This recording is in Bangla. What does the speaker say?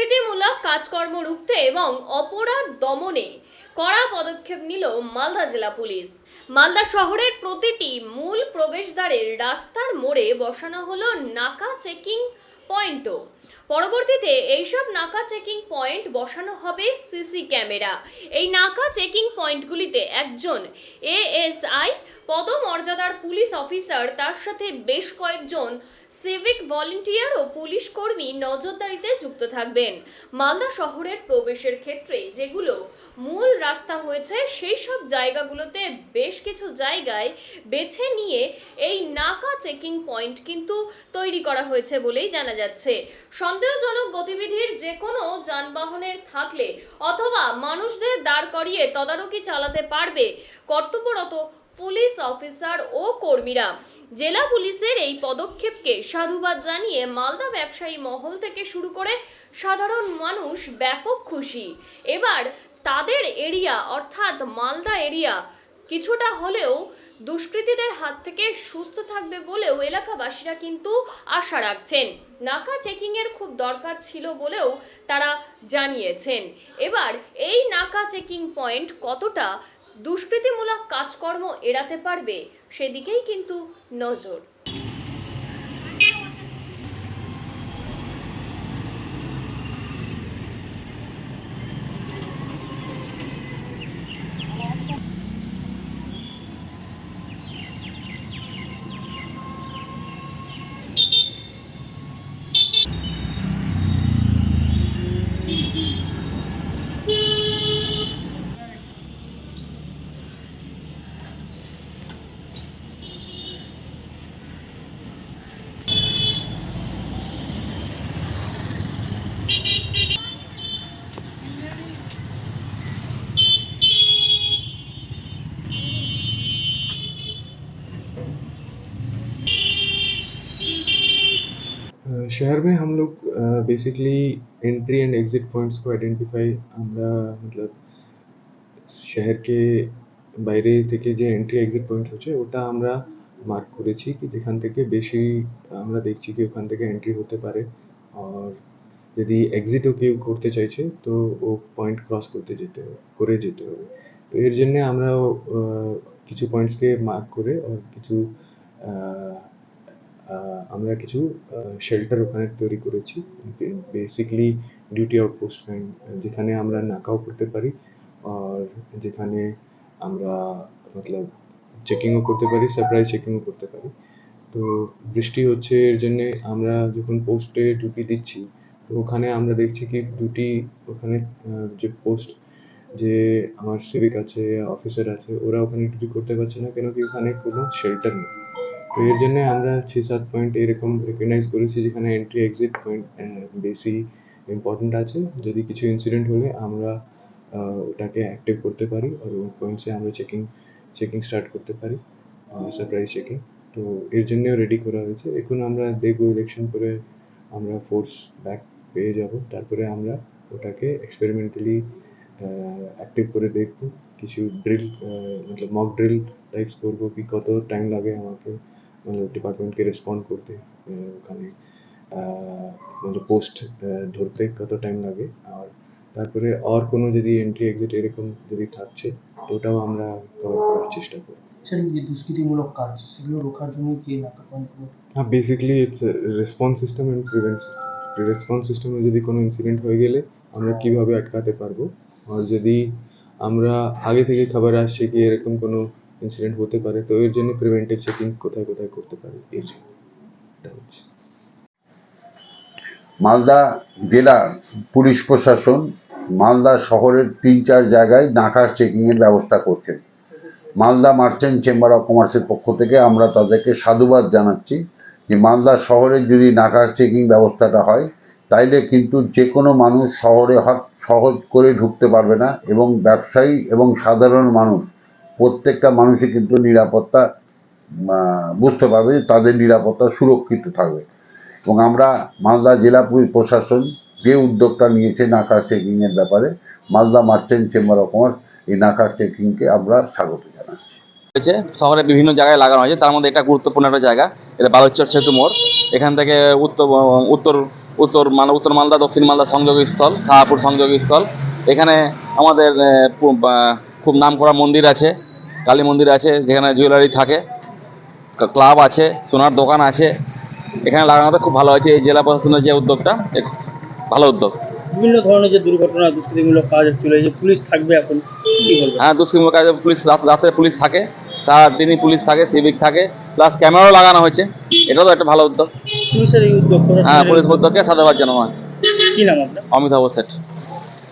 দুষ্কৃতিমূলক কাজকর্ম রুখতে এবং অপরাধ দমনে কড়া পদক্ষেপ নিল মালদা জেলা পুলিশ। মালদা শহরের প্রতিটি মূল প্রবেশদ্বারের রাস্তার মোড়ে বসানো হলো নাকা চেকিং পয়েন্টও। পরবর্তীতে এইসব নাকা চেকিং পয়েন্ট বসানো হবে সিসি ক্যামেরা। এই নাকা চেকিং পয়েন্টগুলিতে একজন এএসআই পদমর্যাদার পুলিশ অফিসার, তার সাথে বেশ কয়েকজন সিভিক ভলেন্টিয়ার ও পুলিশ কর্মী নজরদারিতে যুক্ত থাকবেন। মালদা শহরের প্রবেশের ক্ষেত্রে যেগুলো মূল রাস্তা হয়েছে সেই সব জায়গাগুলোতে বেশ কিছু জায়গায় বেছে নিয়ে এই নাকা চেকিং পয়েন্ট কিন্তু তৈরি করা হয়েছে বলেই জানা যাচ্ছে। সন্দেহজনক গতিবিধির যে কোনো যানবাহনের থাকলে অথবা মানুষদের দাঁড় করিয়ে তদারকি চালাতে পারবে কর্তব্যরত পুলিশ অফিসার ও কর্মীরা। জেলা পুলিশের এই পদক্ষেপকে সাধুবাদ জানিয়ে মালদা ব্যবসায়ী মহল থেকে শুরু করে সাধারণ মানুষ ব্যাপক খুশি। এবার তাদের এরিয়া অর্থাৎ মালদা এরিয়া কিছুটা হলেও দুষ্কৃতীদের হাত থেকে সুস্থ থাকবে বলেও এলাকাবাসীরা কিন্তু আশা রাখছেন। নাকা চেকিংয়ের খুব দরকার ছিল বলেও তারা জানিয়েছেন। এবার এই নাকা চেকিং পয়েন্ট কতটা দুষ্কৃতিমূলক কাজকর্ম এড়াতে পারবে সেদিকেই কিন্তু নজর। शहर में हम लोग basically entry and exit points को आइडेंटिफाई আমরা मतलब শহর के বাইরে থেকে যে এন্ট্রি এক্সিট পয়েন্ট হচ্ছে ওটা আমরা মার্ক করেছি কি যেখান থেকে বেশি আমরা দেখছি কি ওখান থেকে এন্ট্রি হতে পারে, আর যদি এক্সিটও কেউ করতে চাইছে তো ও পয়েন্ট ক্রস যেতে হবে। তো এর জন্য আমরা কিছু পয়েন্টসকে মার্ক করে আর কিছু আমরা কিছু শেল্টার ওখানে তৈরি করেছি, বেসিকলি ডিউটি আউটপোস্ট যেখানে আমরা নাকাও করতে পারি আর যেখানে আমরা মতলব চেকিংও করতে পারি, সারপ্রাইজ চেকিংও করতে পারি। তো বৃষ্টি হচ্ছে এর জন্য আমরা যখন পোস্টে ডিউটি দিচ্ছি তো ওখানে আমরা দেখছি কি ডিউটি ওখানে যে পোস্ট যে আমার সিভিক আছে অফিসার আছে ওরা ওখানে ডিউটি করতে পারছে না, কেন কি ওখানে কোনো শেল্টার নেই। তো এর জন্য আমরা 6-7 পয়েন্ট এরকম রেকগনাইজ করেছি যেখানে এন্ট্রি এক্সিট পয়েন্ট বেশি ইম্পর্টেন্ট আছে। যদি কিছু ইনসিডেন্ট হলে আমরা ওটাকে অ্যাক্টিভ করতে পারি আর ওই পয়েন্টসে আমরা চেকিং স্টার্ট করতে পারি, সারপ্রাইজ চেকিং। তো এর জন্যও রেডি করা হয়েছে। এখন আমরা দেখবো ইলেকশন করে আমরা ফোর্স ব্যাক পেয়ে যাব, তারপরে আমরা ওটাকে এক্সপেরিমেন্টালি অ্যাক্টিভ করে দেখবো। কিছু ড্রিল मतलब মক ড্রিল টাইপস করবো কি কত টাইম লাগে আমাকে मतलब ডিপার্টমেন্টকে রেসপন্ড করতে, ওখানে मतलब পোস্ট ধরতে কত টাইম লাগে, আর তারপরে আর কোনো যদি এন্ট্রি এক্সিট এরকম যদি থাকছে তো ওটাও আমরা কভার করার চেষ্টা করব। স্যার, এই যে দুষ্কৃতিমূলক কাজ সেগুলো রোখার জন্য কি নাকা পয়েন্টগুলো? হ্যাঁ, basically it's response system and prevent system. Response সিস্টেমে যদি কোনো ইনসিডেন্ট হয়ে গেলে আমরা কীভাবে আটকাতে পারবো, আর যদি আমরা আগে থেকে খবর আসছে কি এরকম কোনো ইনসিডেন্ট হতে পারে তো এর জন্য প্রিভেন্টিভ চেকিং কোথায় কোথায় করতে পারি এটা হচ্ছে। মালদা জেলা পুলিশ প্রশাসন মালদা শহরের 3-4 জায়গায় নাকা চেকিংয়ের ব্যবস্থা করছেন। মালদা মার্চেন্ট চেম্বার অফ কমার্সের পক্ষ থেকে আমরা তাদেরকে সাধুবাদ জানাচ্ছি যে মালদা শহরে যদি নাকা চেকিং ব্যবস্থাটা হয় তাইলে কিন্তু যে কোনো মানুষ শহরে সহজ করে ঢুকতে পারবে না, এবং ব্যবসায়ী এবং সাধারণ মানুষ প্রত্যেকটা মানুষই কিন্তু নিরাপত্তা বুঝতে পারবে যে তাদের নিরাপত্তা সুরক্ষিত থাকবে। এবং আমরা মালদা জেলা পুলিশ প্রশাসন যে উদ্যোগটা নিয়েছে নাকা চেকিংয়ের ব্যাপারে, Malda merchant chamber of commerce এই নাকা চেকিংকে আমরা স্বাগত জানাচ্ছি। শহরে বিভিন্ন জায়গায় লাগানো হয়েছে, তার মধ্যে এটা গুরুত্বপূর্ণ একটা জায়গা। এটা বালুচর সেতু মোড়। এখান থেকে উত্তর উত্তর মালদা দক্ষিণ মালদা সংযোগস্থল, শাহপুর সংযোগস্থল। এখানে আমাদের খুব নামকরা মন্দির আছে, কালী মন্দির আছে, যেখানে জুয়েলারি থাকে, ক্লাব আছে, সোনার দোকান আছে। এখানে লাগানোতে খুব ভালো হয়েছে। এই জেলা প্রশাসনের যে উদ্যোগটা, ভালো উদ্যোগ। বিভিন্ন ধরনের যে দুর্ঘটনা দুষ্কৃতিমূলক কাজ চলে, যে পুলিশ থাকবে এখন, কি বলবেন? হ্যাঁ, দুষ্কৃতিমূলক কাজে পুলিশ রাতে পুলিশ থাকে, সারাদিনই পুলিশ থাকে, সিভিক থাকে, প্লাস ক্যামেরাও লাগানো হয়েছে। এটাও তো একটা ভালো উদ্যোগ। পুলিশের এই উদ্যোগ, হ্যাঁ, পুলিশ উদ্যোগকে সাধুবাদ জানানো হচ্ছে। কি নাম আপনার? অমিতাভ সেঠ।